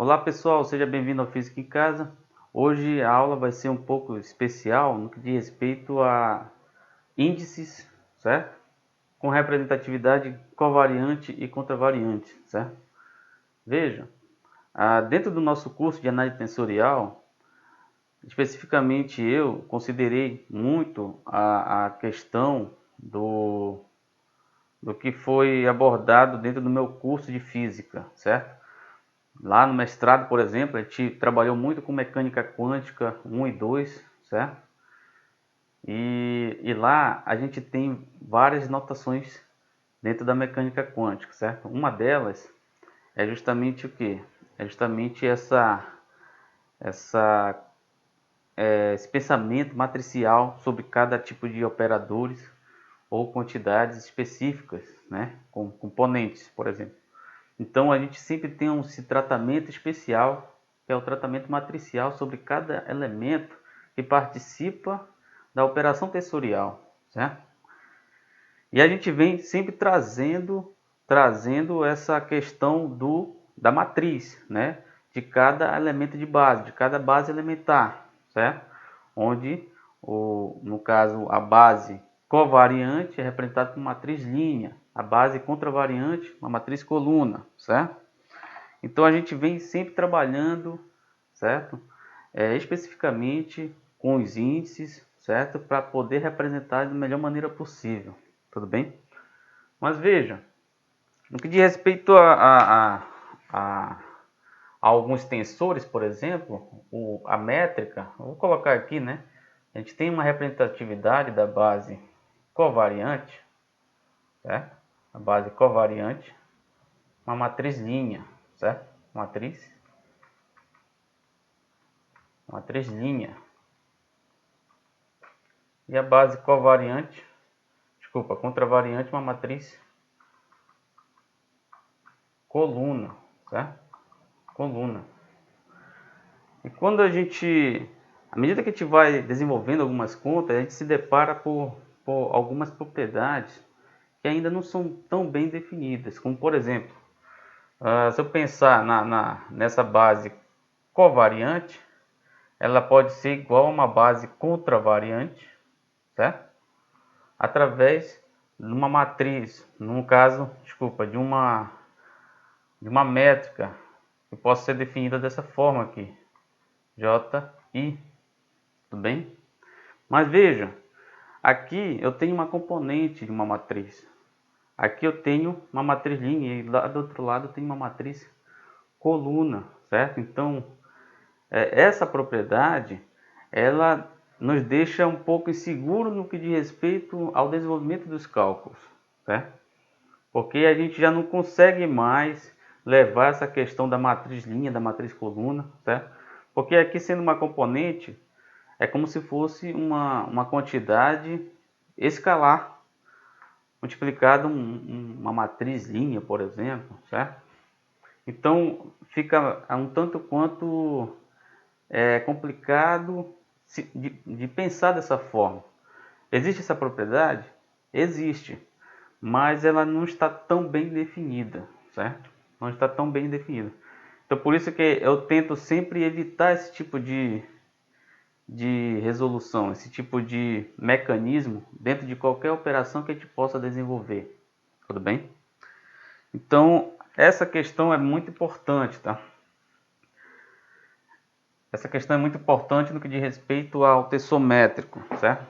Olá pessoal, seja bem-vindo ao Física em Casa. Hoje a aula vai ser um pouco especial no que diz respeito a índices, certo? Com representatividade covariante e contravariante, certo? Veja, dentro do nosso curso de análise tensorial, especificamente eu considerei muito a questão do que foi abordado dentro do meu curso de física, certo? Lá no mestrado, por exemplo, a gente trabalhou muito com mecânica quântica 1 e 2, certo? E lá a gente tem várias notações dentro da mecânica quântica, certo? Uma delas é justamente o que? É justamente esse pensamento matricial sobre cada tipo de operadores ou quantidades específicas, né? Com componentes, por exemplo. Então a gente sempre tem esse tratamento especial, que é o tratamento matricial sobre cada elemento que participa da operação tensorial, certo? E a gente vem sempre trazendo essa questão da matriz, né? De cada elemento de base, de cada base elementar, certo? Onde, no caso, a base covariante é representada por matriz linha, a base contravariante, uma matriz coluna, certo? Então a gente vem sempre trabalhando, certo? Especificamente com os índices, certo? Para poder representar da melhor maneira possível, tudo bem? Mas veja, no que diz respeito a alguns tensores, por exemplo, a métrica, eu vou colocar aqui, né? A gente tem uma representatividade da base covariante, certo? A base covariante, uma matriz linha, certo? Matriz linha. E a base covariante, contravariante, uma matriz coluna, certo? Coluna. E quando à medida que a gente vai desenvolvendo algumas contas, a gente se depara por algumas propriedades que ainda não são tão bem definidas, como por exemplo, se eu pensar nessa base covariante, ela pode ser igual a uma base contravariante, certo? Através de uma matriz, no caso, de uma métrica que possa ser definida dessa forma aqui, JI, tudo bem? Mas veja, aqui eu tenho uma componente de uma matriz. Aqui eu tenho uma matriz linha e lá do outro lado eu tenho uma matriz coluna, certo? Então, essa propriedade, ela nos deixa um pouco inseguro no que diz respeito ao desenvolvimento dos cálculos, certo? Porque a gente já não consegue mais levar essa questão da matriz linha, da matriz coluna, certo? Porque aqui sendo uma componente, é como se fosse uma quantidade escalar, multiplicada uma matriz linha, por exemplo, certo? Então fica um tanto quanto complicado de pensar dessa forma. Existe essa propriedade? Existe, mas ela não está tão bem definida, certo? Não está tão bem definida. Então por isso que eu tento sempre evitar esse tipo de resolução, esse tipo de mecanismo dentro de qualquer operação que a gente possa desenvolver, tudo bem? Então essa questão é muito importante, tá? Essa questão é muito importante no que diz respeito ao tensométrico, certo?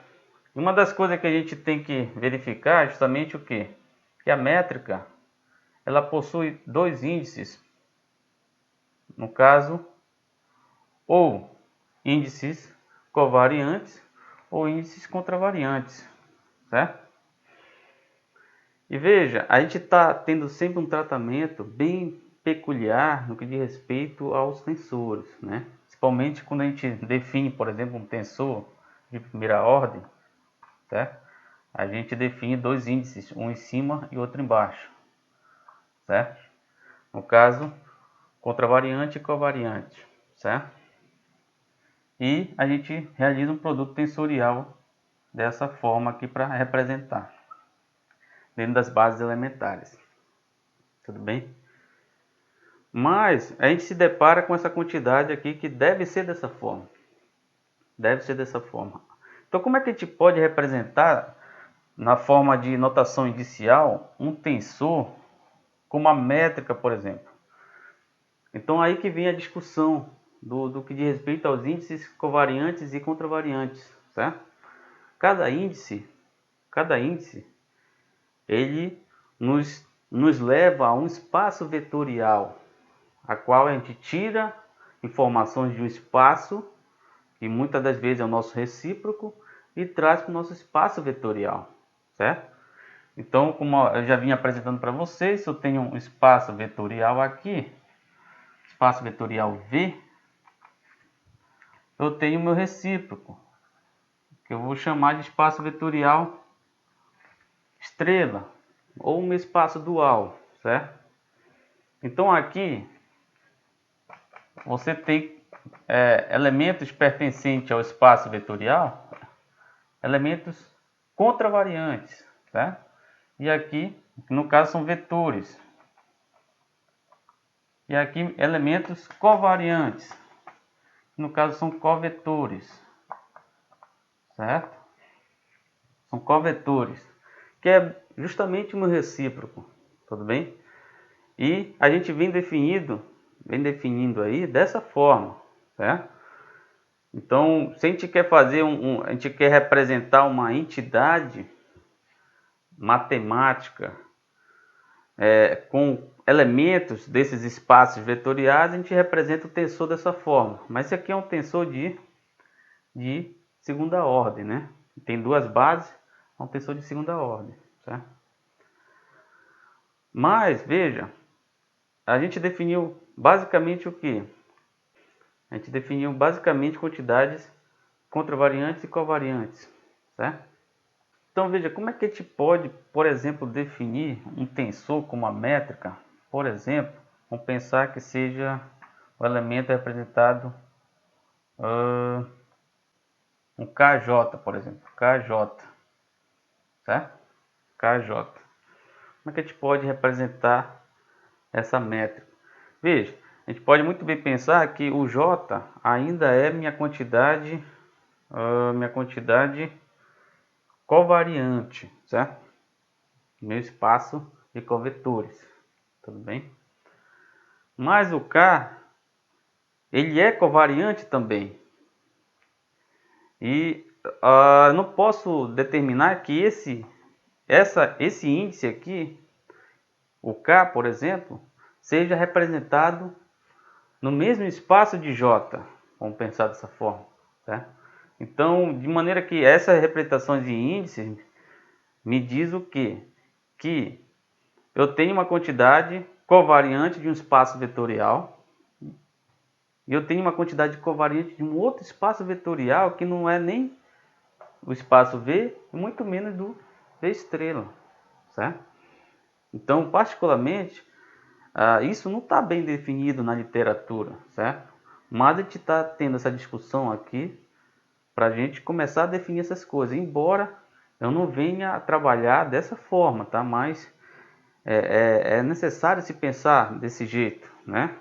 Uma das coisas que a gente tem que verificar é justamente o quê? Que a métrica, ela possui dois índices, no caso, ou índices covariantes ou índices contravariantes, certo? E veja, a gente está tendo sempre um tratamento bem peculiar no que diz respeito aos tensores, né? Principalmente quando a gente define, por exemplo, um tensor de primeira ordem, certo? A gente define dois índices, um em cima e outro embaixo, certo? No caso, contravariante e covariante, certo? E a gente realiza um produto tensorial dessa forma aqui para representar dentro das bases elementares, tudo bem? Mas a gente se depara com essa quantidade aqui que deve ser dessa forma. Deve ser dessa forma. Então, como é que a gente pode representar, na forma de notação inicial, um tensor com uma métrica, por exemplo? Então, aí que vem a discussão do que diz respeito aos índices covariantes e contravariantes, certo? Cada índice, ele nos leva a um espaço vetorial, a qual a gente tira informações de um espaço, que muitas das vezes é o nosso recíproco, e traz para o nosso espaço vetorial, certo? Então, como eu já vim apresentando para vocês, se eu tenho um espaço vetorial aqui, espaço vetorial V, eu tenho meu recíproco, que eu vou chamar de espaço vetorial estrela, ou meu espaço dual, certo? Então aqui você tem elementos pertencentes ao espaço vetorial, elementos contravariantes, certo? E aqui, no caso, são vetores. E aqui, elementos covariantes, no caso, são covetores, certo? São covetores, que é justamente o meu recíproco, tudo bem? E a gente vem definindo aí dessa forma, certo? Então, se a gente quer fazer a gente quer representar uma entidade matemática com elementos desses espaços vetoriais, a gente representa o tensor dessa forma. Mas esse aqui é um tensor de segunda ordem, né? Tem duas bases, é um tensor de segunda ordem, certo? Mas, veja, a gente definiu basicamente o que? A gente definiu basicamente quantidades contravariantes e covariantes, certo? Então veja, como é que a gente pode, por exemplo, definir um tensor com uma métrica? Por exemplo, vamos pensar que seja o elemento representado um KJ, por exemplo, KJ, certo? KJ. Como é que a gente pode representar essa métrica? Veja, a gente pode muito bem pensar que o J ainda é minha quantidade covariante, certo? Meu espaço de covetores, tudo bem? Mas o K, ele é covariante também. E não posso determinar que esse índice aqui, o K, por exemplo, seja representado no mesmo espaço de J. Vamos pensar dessa forma, certo? Então, de maneira que essas representações de índices me diz o quê? Que eu tenho uma quantidade covariante de um espaço vetorial e eu tenho uma quantidade covariante de um outro espaço vetorial que não é nem o espaço V e muito menos do V estrela, certo? Então, particularmente, isso não está bem definido na literatura, certo? Mas a gente está tendo essa discussão aqui para a gente começar a definir essas coisas, embora eu não venha a trabalhar dessa forma, tá? Mas é necessário se pensar desse jeito, né?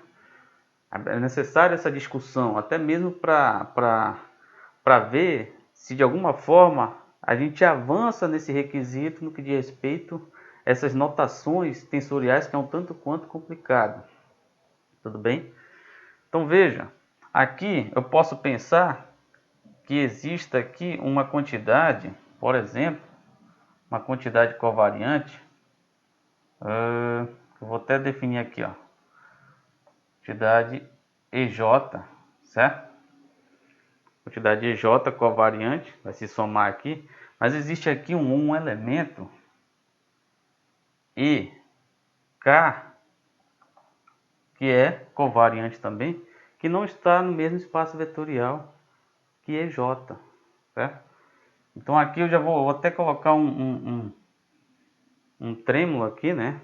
É necessário essa discussão, até mesmo para ver se de alguma forma a gente avança nesse requisito no que diz respeito a essas notações tensoriais que é um tanto quanto complicado. Tudo bem? Então veja, aqui eu posso pensar que exista aqui uma quantidade, por exemplo, uma quantidade covariante, eu vou até definir aqui, ó, quantidade EJ, certo? Quantidade EJ covariante, vai se somar aqui, mas existe aqui um elemento EK, que é covariante também, que não está no mesmo espaço vetorial que EJ, certo? Então aqui eu já vou até colocar um trêmulo aqui, né?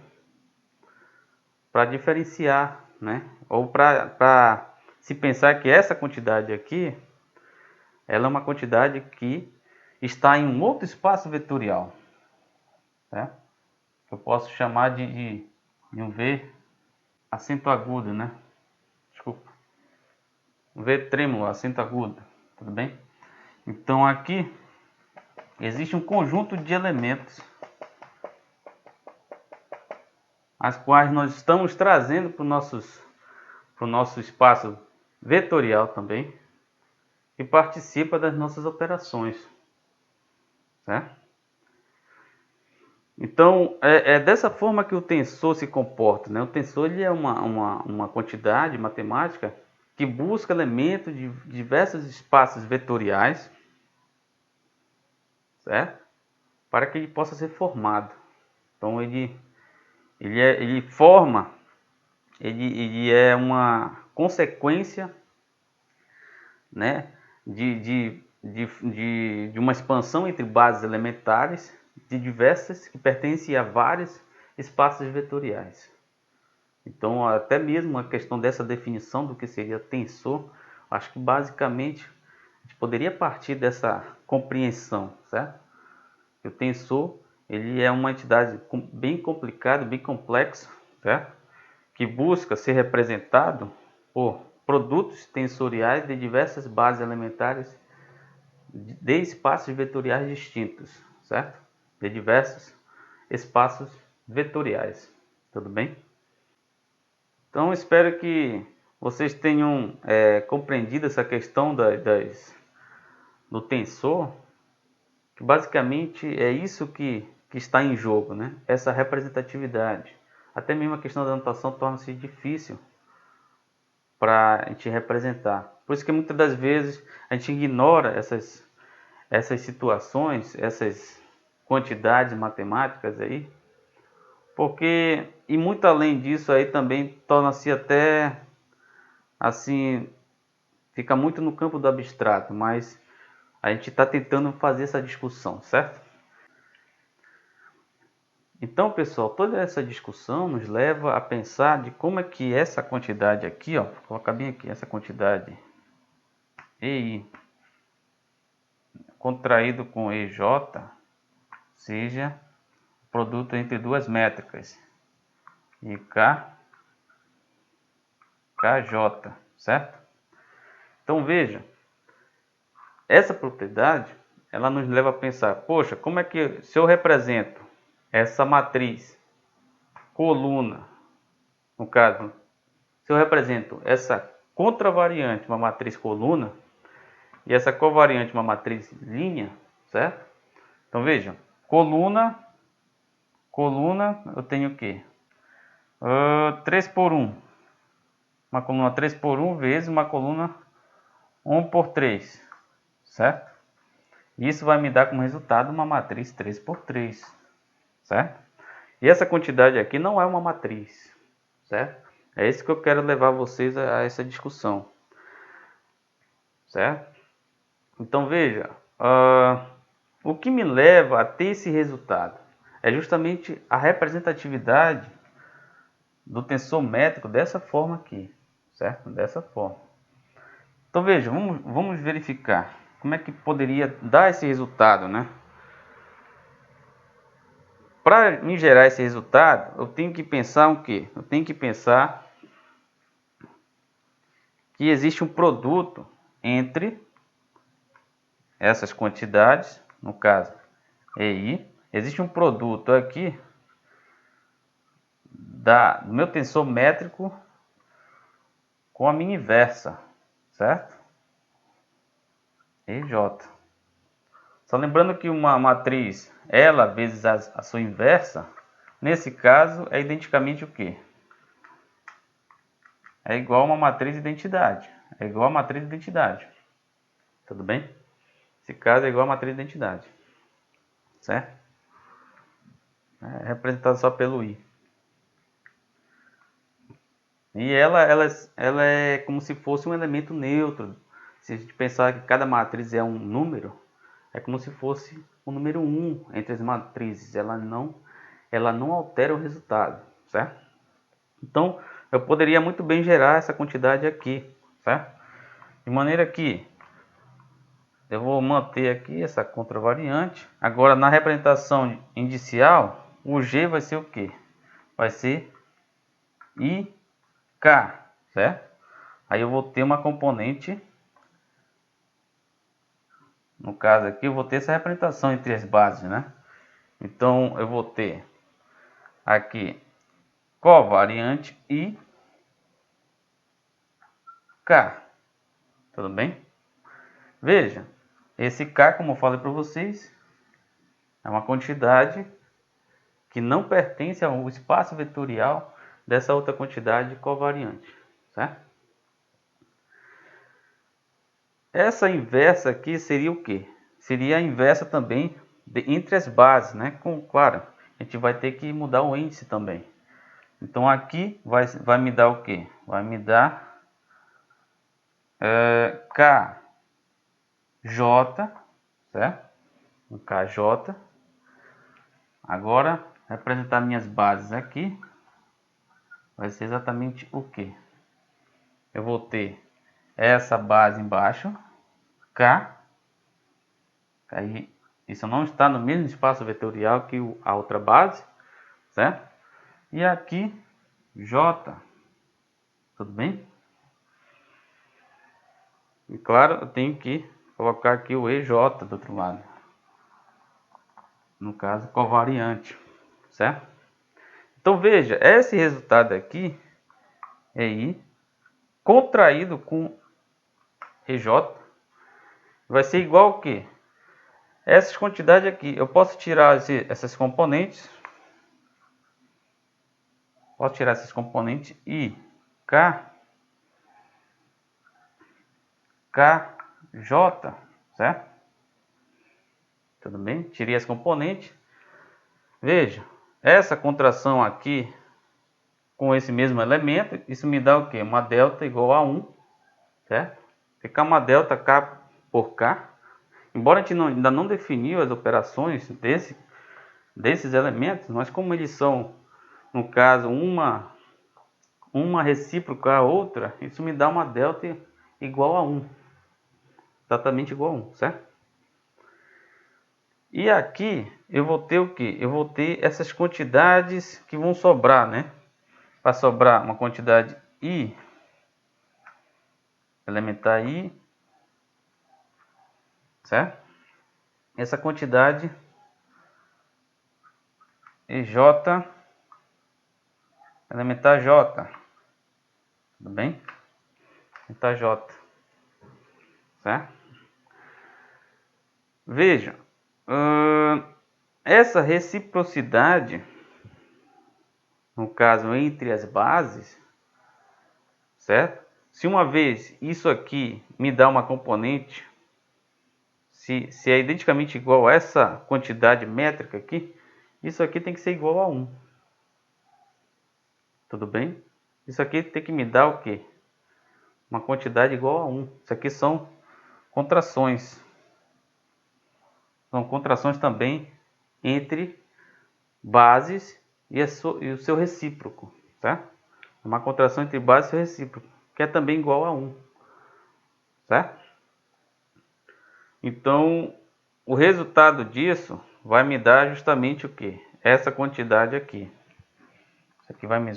Para diferenciar, né? Ou para se pensar que essa quantidade aqui, ela é uma quantidade que está em um outro espaço vetorial, né? Eu posso chamar de um V acento agudo, né? Desculpa. V trêmulo, acento agudo, tudo bem? Então aqui existe um conjunto de elementos as quais nós estamos trazendo para o nosso espaço vetorial também, que participa das nossas operações, certo? Então é dessa forma que o tensor se comporta, né? O tensor ele é uma quantidade matemática que busca elementos de diversos espaços vetoriais, certo? Para que ele possa ser formado. Então ele forma, ele é uma consequência, né, de uma expansão entre bases elementares de diversas que pertencem a vários espaços vetoriais. Então, até mesmo a questão dessa definição do que seria tensor, acho que basicamente a gente poderia partir dessa compreensão, certo? Que o tensor ele é uma entidade bem complicada, bem complexa, certo? Que busca ser representado por produtos tensoriais de diversas bases elementares de espaços vetoriais distintos, certo? De diversos espaços vetoriais, tudo bem? Então espero que vocês tenham compreendido essa questão do tensor, que basicamente é isso que está em jogo, né? Essa representatividade. Até mesmo a questão da notação torna-se difícil para a gente representar. Por isso que muitas das vezes a gente ignora essas situações, essas quantidades matemáticas aí, porque e muito além disso aí também torna-se até assim, fica muito no campo do abstrato, mas a gente está tentando fazer essa discussão, certo? Então, pessoal, toda essa discussão nos leva a pensar de como é que essa quantidade aqui, ó, vou colocar bem aqui, essa quantidade EI contraído com EJ seja produto entre duas métricas, e KJ, certo? Então veja, essa propriedade, ela nos leva a pensar, poxa, como é que se eu represento essa matriz coluna, no caso, se eu represento essa contravariante, uma matriz coluna, e essa covariante, uma matriz linha, certo? Então vejam, coluna, eu tenho o quê? 3 por 1. Uma coluna 3 por 1 vezes uma coluna 1 por 3, certo? Isso vai me dar como resultado uma matriz 3 por 3, certo? E essa quantidade aqui não é uma matriz, certo? É isso que eu quero levar vocês a essa discussão, certo? Então veja, o que me leva a ter esse resultado é justamente a representatividade do tensor métrico dessa forma aqui, certo? Dessa forma. Então veja, vamos verificar como é que poderia dar esse resultado, né? Para me gerar esse resultado, eu tenho que pensar o quê? Eu tenho que pensar que existe um produto entre essas quantidades, no caso EI, existe um produto aqui do meu tensor métrico com a minha inversa, certo? EJ. Só lembrando que uma matriz, ela vezes a sua inversa, nesse caso é identicamente o quê? É igual a uma matriz de identidade. É igual a matriz de identidade. Tudo bem? Esse caso é igual a matriz de identidade. Certo? É representado só pelo I. E ela é como se fosse um elemento neutro. Se a gente pensar que cada matriz é um número, é como se fosse o número 1 entre as matrizes. Ela não altera o resultado, certo? Então, eu poderia muito bem gerar essa quantidade aqui, certo? De maneira que eu vou manter aqui essa contravariante. Agora, na representação inicial, o G vai ser o quê? Vai ser I K, certo? Aí eu vou ter uma componente, no caso aqui eu vou ter essa representação entre as bases, né? Então eu vou ter aqui covariante I K, tudo bem? Veja, esse K, como eu falei para vocês, é uma quantidade que não pertence ao espaço vetorial dessa outra quantidade covariante, certo? Essa inversa aqui seria o quê? Seria a inversa também entre as bases, né? Claro, a gente vai ter que mudar o índice também. Então aqui vai me dar o quê? Vai me dar KJ, certo? Um KJ. Agora, representar minhas bases aqui vai ser exatamente o que? Eu vou ter essa base embaixo, K. Aí, isso não está no mesmo espaço vetorial que a outra base, certo? E aqui, J, tudo bem? E claro, eu tenho que colocar aqui o EJ do outro lado. No caso, covariante, certo? Então veja, esse resultado aqui é I contraído com EJ vai ser igual ao quê? Essas quantidades aqui, eu posso tirar essas componentes. Posso tirar esses componentes I, K, KJ, certo? Tudo bem? Tirei as componentes. Veja, essa contração aqui com esse mesmo elemento, isso me dá o quê? Uma delta igual a 1, certo? Fica uma delta K por K. Embora a gente ainda não definiu as operações desses elementos, mas como eles são, no caso, uma recíproca à outra, isso me dá uma delta igual a 1. Exatamente igual a 1, certo? E aqui eu vou ter o que? Eu vou ter essas quantidades que vão sobrar, né? Vai sobrar uma quantidade I, elementar I, certo? Essa quantidade EJ, elementar J, tudo bem? Elementar J, certo? Veja, essa reciprocidade, no caso entre as bases, certo? Se uma vez isso aqui me dá uma componente, se é identicamente igual a essa quantidade métrica aqui, isso aqui tem que ser igual a 1. Tudo bem? Isso aqui tem que me dar o quê? Uma quantidade igual a 1. Isso aqui são contrações. São contrações também entre bases e o seu recíproco, tá? Uma contração entre base e seu recíproco, que é também igual a 1, certo? Então, o resultado disso vai me dar justamente o que? Essa quantidade aqui. Isso aqui vai me...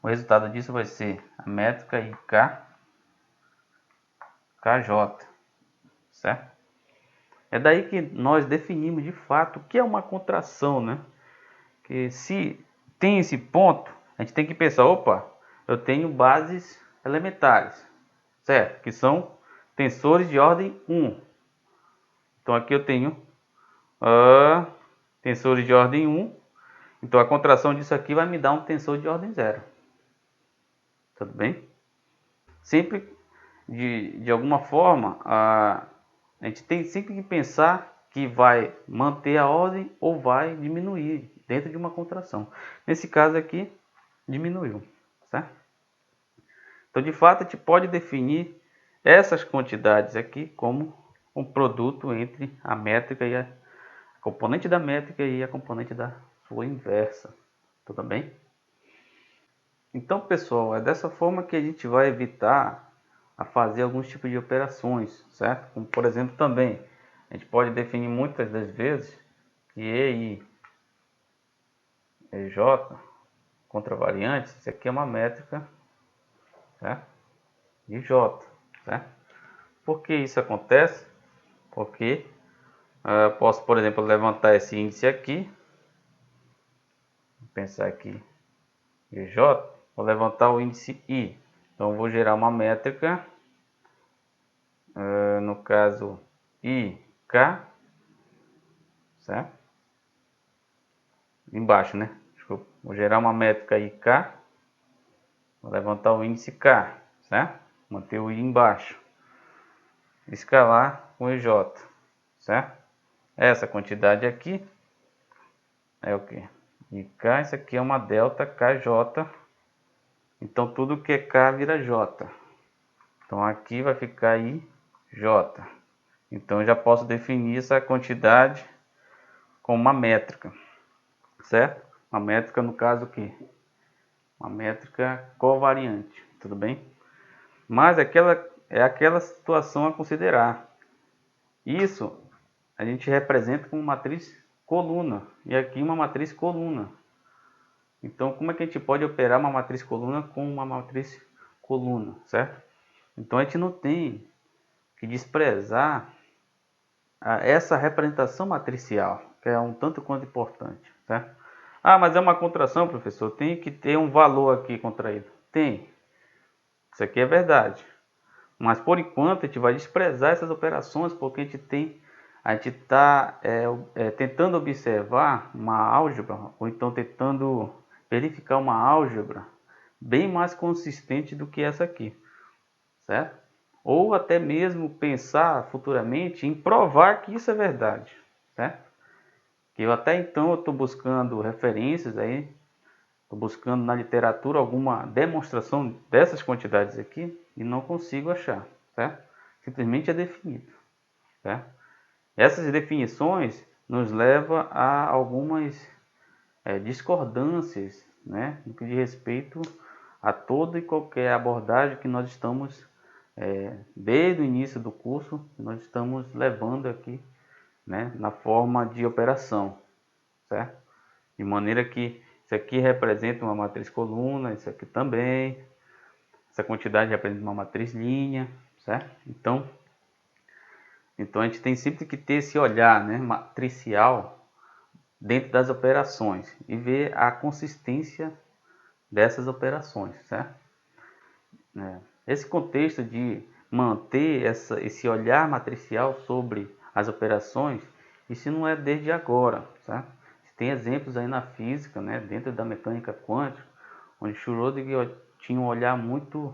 O resultado disso vai ser a métrica IK, KJ, certo? É daí que nós definimos de fato o que é uma contração, né? Que se tem esse ponto, a gente tem que pensar, opa, eu tenho bases elementares, certo? Que são tensores de ordem 1. Então aqui eu tenho tensores de ordem 1. Então a contração disso aqui vai me dar um tensor de ordem 0. Tudo bem? Sempre de alguma forma, a gente tem sempre que pensar que vai manter a ordem ou vai diminuir dentro de uma contração. Nesse caso aqui, diminuiu, certo? Então, de fato, a gente pode definir essas quantidades aqui como um produto entre a métrica e a componente da métrica e a componente da sua inversa. Tudo bem? Então, pessoal, é dessa forma que a gente vai evitar a fazer alguns tipos de operações, certo? Como, por exemplo, também, a gente pode definir muitas das vezes que EI, EJ, contravariantes, isso aqui é uma métrica certo? E J, certo? Por que isso acontece? Porque eu posso, por exemplo, levantar esse índice aqui, vou pensar aqui, J, vou levantar o índice I. Então, eu vou gerar uma métrica, no caso, IK, certo? Embaixo, né? Desculpa. Vou gerar uma métrica IK, vou levantar o índice K, certo? Manter o I embaixo. Escalar com EJ, certo? Essa quantidade aqui é o que? IK, isso aqui é uma delta KJ. Então, tudo que é K vira J. Então, aqui vai ficar IJ. Então, eu já posso definir essa quantidade com uma métrica, certo? Uma métrica, no caso, aqui, uma métrica covariante, tudo bem? Mas é aquela situação a considerar. Isso a gente representa com matriz coluna, e aqui uma matriz coluna. Então, como é que a gente pode operar uma matriz coluna com uma matriz coluna, certo? Então, a gente não tem que desprezar essa representação matricial, que é um tanto quanto importante, certo? Ah, mas é uma contração, professor, tem que ter um valor aqui contraído. Tem. Isso aqui é verdade. Mas, por enquanto, a gente vai desprezar essas operações, porque a gente está tentando observar uma álgebra, ou então tentando verificar uma álgebra bem mais consistente do que essa aqui, certo? Ou até mesmo pensar futuramente em provar que isso é verdade, certo? Que eu até então estou buscando referências aí, estou buscando na literatura alguma demonstração dessas quantidades aqui e não consigo achar, certo? Simplesmente é definido, certo? Essas definições nos levam a algumas discordâncias, né, no que diz respeito a toda e qualquer abordagem que nós estamos, desde o início do curso, nós estamos levando aqui, né, na forma de operação, certo? De maneira que isso aqui representa uma matriz coluna, isso aqui também, essa quantidade representa uma matriz linha, certo? Então a gente tem sempre que ter esse olhar, né, matricial dentro das operações e ver a consistência dessas operações, certo? Esse contexto de manter esse olhar matricial sobre as operações, isso não é desde agora, certo? Tem exemplos aí na física, né, dentro da mecânica quântica, onde Schrödinger tinha um olhar muito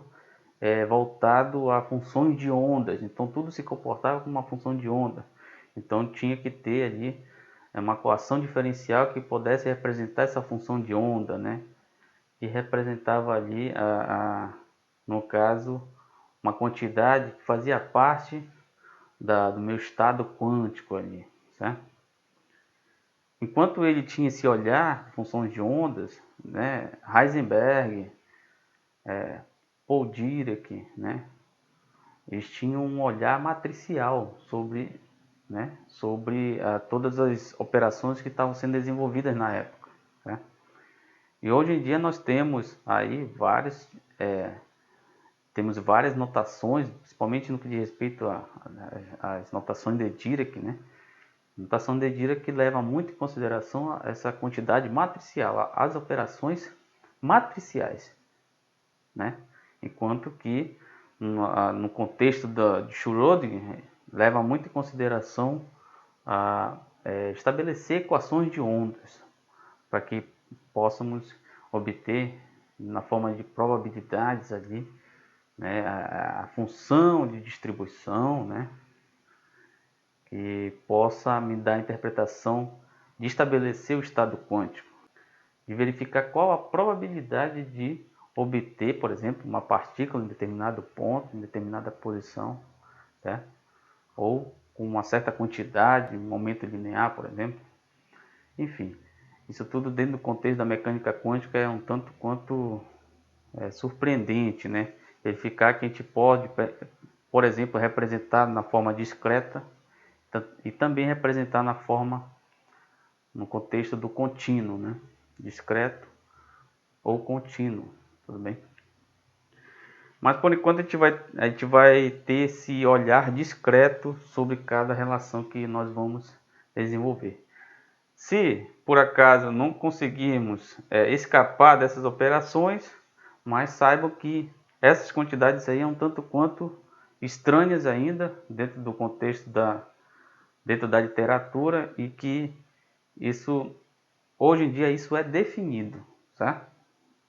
voltado a funções de ondas, então tudo se comportava como uma função de onda. Então tinha que ter ali uma equação diferencial que pudesse representar essa função de onda, né? Que representava ali, no caso, uma quantidade que fazia parte do meu estado quântico ali, certo? Enquanto ele tinha esse olhar, funções de ondas, né? Heisenberg, Paul Dirac, né? Eles tinham um olhar matricial sobre, né? Sobre todas as operações que estavam sendo desenvolvidas na época, né? E hoje em dia nós temos aí temos várias notações, principalmente no que diz respeito às notações de Dirac, né? A notação de Dirac leva muito em consideração essa quantidade matricial, as operações matriciais, né? Enquanto que no contexto de Schrödinger leva muito em consideração estabelecer equações de ondas para que possamos obter na forma de probabilidades ali, né, a função de distribuição, né, que possa me dar a interpretação de estabelecer o estado quântico, de verificar qual a probabilidade de obter, por exemplo, uma partícula em determinado ponto, em determinada posição, certo? Ou com uma certa quantidade, um momento linear, por exemplo. Enfim, isso tudo dentro do contexto da mecânica quântica é um tanto quanto surpreendente, né? Verificar que a gente pode, por exemplo, representar na forma discreta e também representar no contexto do contínuo, né? Discreto ou contínuo, tudo bem? Mas por enquanto a gente vai ter esse olhar discreto sobre cada relação que nós vamos desenvolver. Se por acaso não conseguirmos escapar dessas operações, mas saibam que essas quantidades aí é um tanto quanto estranhas ainda dentro do contexto dentro da literatura, e que isso hoje em dia isso é definido, tá?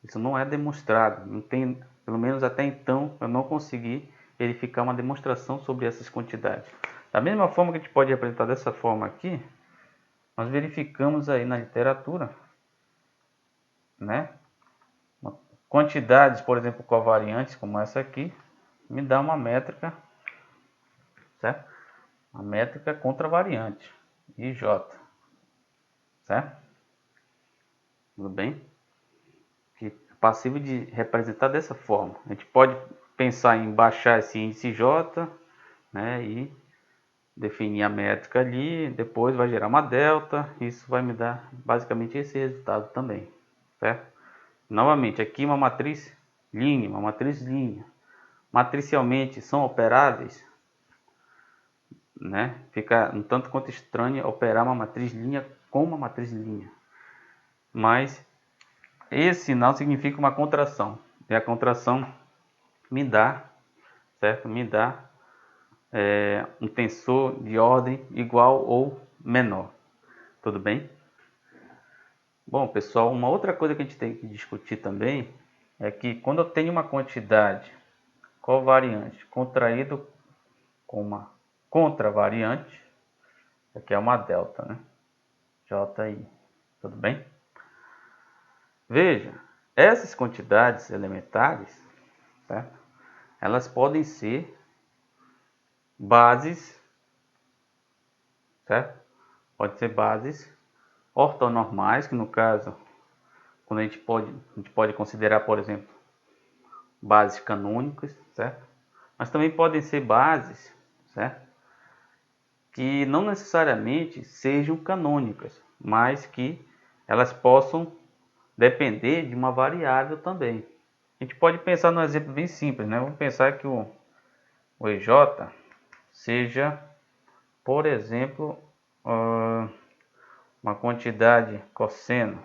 Isso não é demonstrado, não tem, pelo menos até então eu não consegui verificar uma demonstração sobre essas quantidades. Da mesma forma que a gente pode representar dessa forma aqui, nós verificamos aí na literatura, né? Quantidades, por exemplo, covariantes, como essa aqui, me dá uma métrica, certo? Uma métrica contravariante, IJ, certo? Tudo bem? Que é passível de representar dessa forma. A gente pode pensar em baixar esse índice J, né? E definir a métrica ali, depois vai gerar uma delta, isso vai me dar basicamente esse resultado também, certo? Novamente, aqui uma matriz linha, uma matriz linha, matricialmente são operáveis, né? Fica um tanto quanto estranho operar uma matriz linha com uma matriz linha, mas esse sinal significa uma contração, e a contração me dá, certo? Me dá um tensor de ordem igual ou menor, tudo bem? Bom, pessoal, uma outra coisa que a gente tem que discutir também é que quando eu tenho uma quantidade covariante contraído com uma contravariante, aqui é uma delta, né? JI, tudo bem? Veja, essas quantidades elementares, certo? Elas podem ser bases, certo? Pode ser bases ortonormais, que no caso, quando a gente pode considerar, por exemplo, bases canônicas, certo? Mas também podem ser bases, certo? Que não necessariamente sejam canônicas, mas que elas possam depender de uma variável também. A gente pode pensar num exemplo bem simples, né? Vamos pensar que o EJ seja, por exemplo, uma quantidade cosseno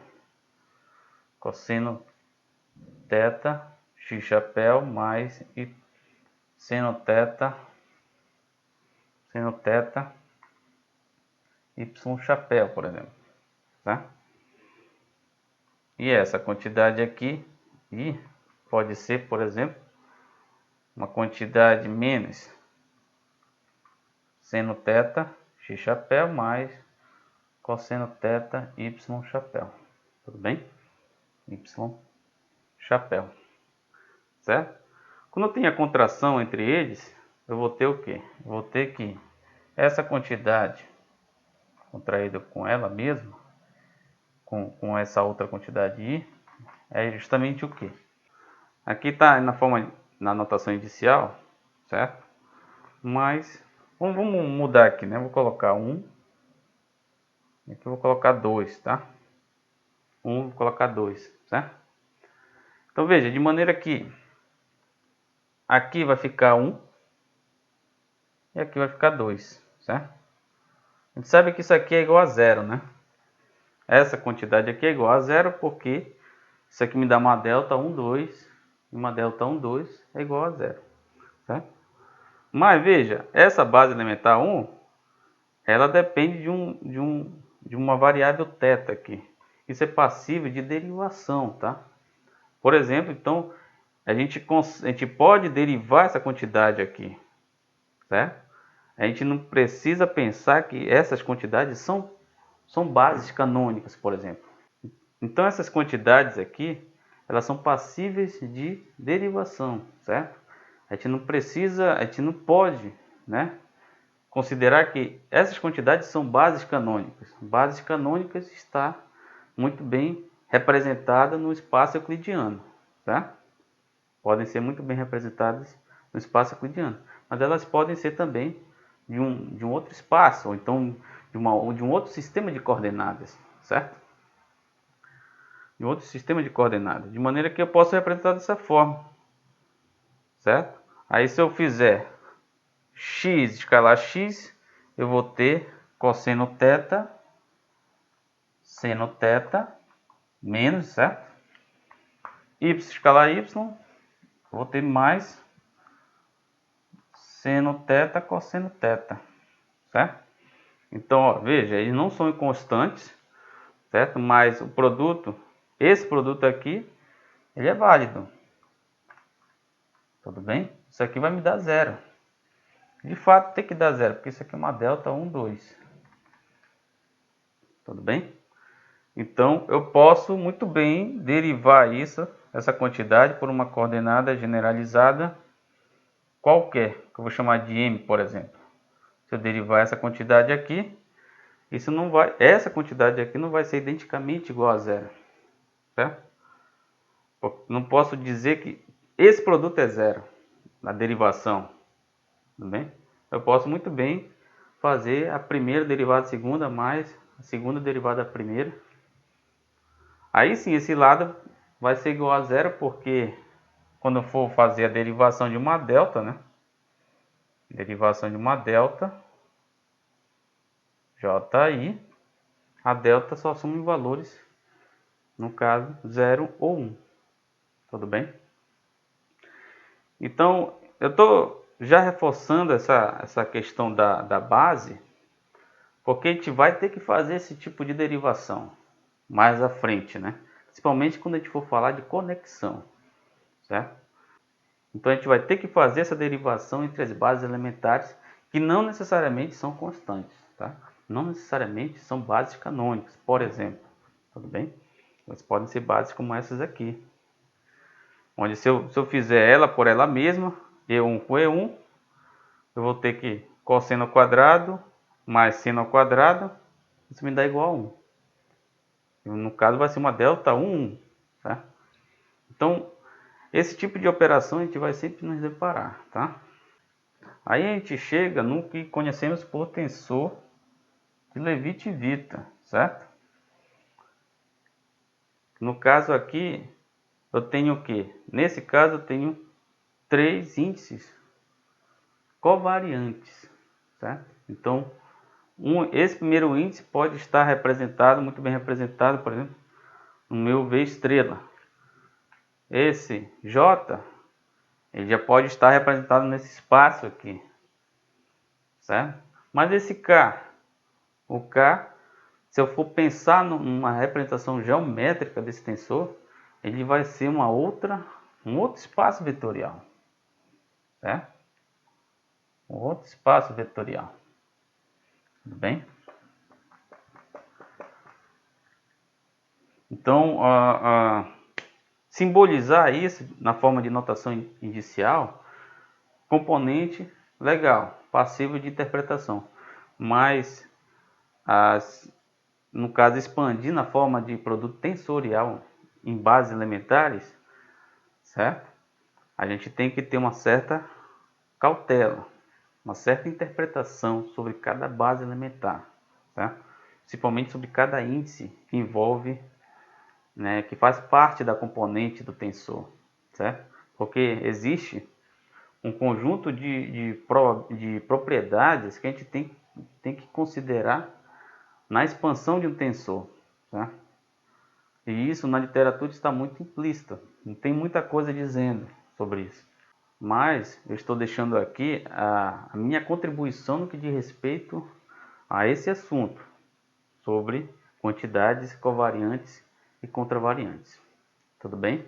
θ x chapéu mais y seno θ y chapéu, por exemplo, tá? E essa quantidade aqui e pode ser, por exemplo, uma quantidade menos seno θ x chapéu mais cosseno θ y chapéu, tudo bem? Y chapéu, certo? Quando eu tenho a contração entre eles, eu vou ter o quê? Eu vou ter que essa quantidade contraída com ela mesma, com essa outra quantidade i, é justamente o quê? Aqui está na notação inicial, certo? Mas vamos mudar aqui, né? Vou colocar 1, aqui eu vou colocar 2, tá? 1, vou colocar 2, certo? Então veja, de maneira que aqui vai ficar 1 e aqui vai ficar 2, certo? A gente sabe que isso aqui é igual a zero, né? Essa quantidade aqui é igual a zero porque isso aqui me dá uma delta 1, 2, e uma delta 1, 2 é igual a zero, certo? Mas veja, essa base elementar 1, ela depende de uma variável θ aqui. Isso é passível de derivação, tá? Por exemplo, então, a gente pode derivar essa quantidade aqui, certo? A gente não precisa pensar que essas quantidades são bases canônicas, por exemplo. Então, essas quantidades aqui, elas são passíveis de derivação, certo? A gente não pode, né, considerar que essas quantidades são bases canônicas. Bases canônicas está muito bem representada no espaço euclidiano, tá? Podem ser muito bem representadas no espaço euclidiano, mas elas podem ser também de um outro espaço, ou então de um outro sistema de coordenadas, certo? De outro sistema de coordenadas, de maneira que eu possa representar dessa forma, certo? Aí se eu fizer x escalar x, eu vou ter cosseno θ, seno θ, menos, certo? Y escalar y, vou ter mais seno θ, cosseno θ, certo? Então, ó, veja, eles não são constantes, certo? Mas o produto, esse produto aqui, ele é válido. Tudo bem? Isso aqui vai me dar zero. De fato, tem que dar zero, porque isso aqui é uma delta 1, 2. Tudo bem? Então, eu posso muito bem derivar isso, essa quantidade, por uma coordenada generalizada qualquer, que eu vou chamar de m, por exemplo. Se eu derivar essa quantidade aqui, essa quantidade aqui não vai ser identicamente igual a zero, certo? Não posso dizer que esse produto é zero na derivação, tudo bem? Eu posso muito bem fazer a primeira derivada da segunda mais a segunda derivada da primeira. Aí sim, esse lado vai ser igual a zero, porque quando eu for fazer a derivação de uma delta, né? Derivação de uma delta, JI, a delta só soma em valores, no caso, 0 ou 1. Tudo bem? Então, eu estou já reforçando essa questão da base, porque a gente vai ter que fazer esse tipo de derivação mais à frente, né? Principalmente quando a gente for falar de conexão, certo? Então a gente vai ter que fazer essa derivação entre as bases elementares, que não necessariamente são constantes, tá? Não necessariamente são bases canônicas, por exemplo, tudo bem? Mas podem ser bases como essas aqui, onde se eu fizer ela por ela mesma, E1 com E1, eu vou ter que cosseno ao quadrado mais seno ao quadrado, isso me dá igual a 1. No caso vai ser uma delta 1, tá? Então, esse tipo de operação a gente vai sempre nos deparar, tá? Aí a gente chega no que conhecemos por tensor de Levi-Civita, certo? No caso aqui, eu tenho o quê? Nesse caso eu tenho 3 índices covariantes, certo? Então, esse primeiro índice pode estar representado, muito bem representado, por exemplo, no meu V estrela. Esse J, ele já pode estar representado nesse espaço aqui, certo? Mas esse K, o K, se eu for pensar numa representação geométrica desse tensor, ele vai ser um outro espaço vetorial, certo? Um outro espaço vetorial. Tudo bem? Então, simbolizar isso na forma de notação inicial, componente legal, passivo de interpretação, mas no caso expandir na forma de produto tensorial em bases elementares, certo? A gente tem que ter uma certa cautela, uma certa interpretação sobre cada base elementar, certo? Principalmente sobre cada índice que envolve, né, que faz parte da componente do tensor, certo? Porque existe um conjunto de propriedades que a gente tem que considerar na expansão de um tensor, tá? E isso na literatura está muito implícito, não tem muita coisa dizendo sobre isso. Mas eu estou deixando aqui a minha contribuição no que diz respeito a esse assunto, sobre quantidades covariantes e contravariantes. Tudo bem?